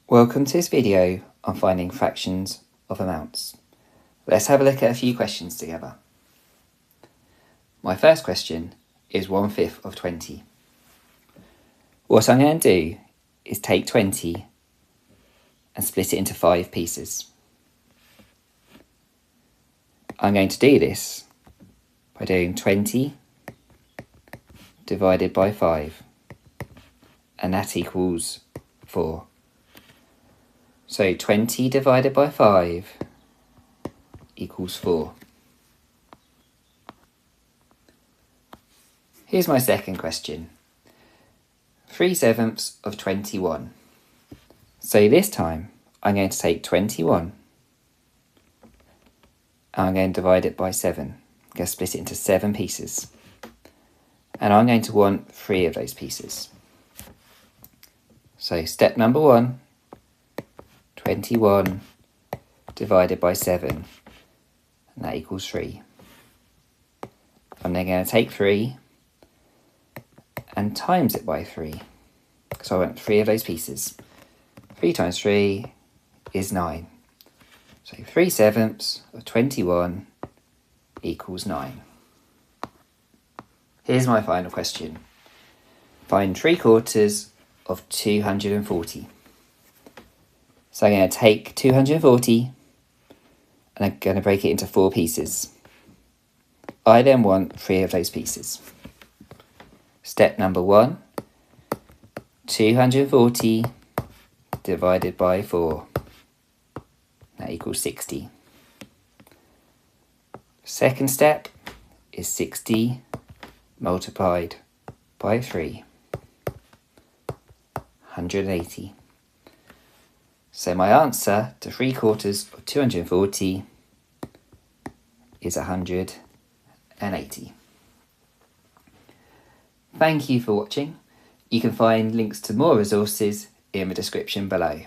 Welcome to this video on finding fractions of amounts. Let's have a look at a few questions together. My first question is 1/5 of 20. What I'm going to do is take 20 and split it into 5 pieces. I'm going to do this by doing 20 divided by 5, and that equals 4. So 20 divided by 5 equals 4. Here's my second question. 3/7 of 21. So this time I'm going to take 21 and I'm going to divide it by 7. I'm going to split it into 7 pieces. And I'm going to want 3 of those pieces. So step number 1, 21 divided by 7, and that equals 3. I'm then going to take 3 and times it by 3, because I want 3 of those pieces. 3 times 3 is 9. So 3/7 of 21 equals 9. Here's my final question. Find 3/4 of 240. So I'm going to take 240 and I'm going to break it into 4 pieces. I then want 3 of those pieces. Step number 1, 240 divided by 4. That equals 60. Second step is 60 multiplied by 3. 180. So my answer to 3/4 of 240 is 180. Thank you for watching. You can find links to more resources in the description below.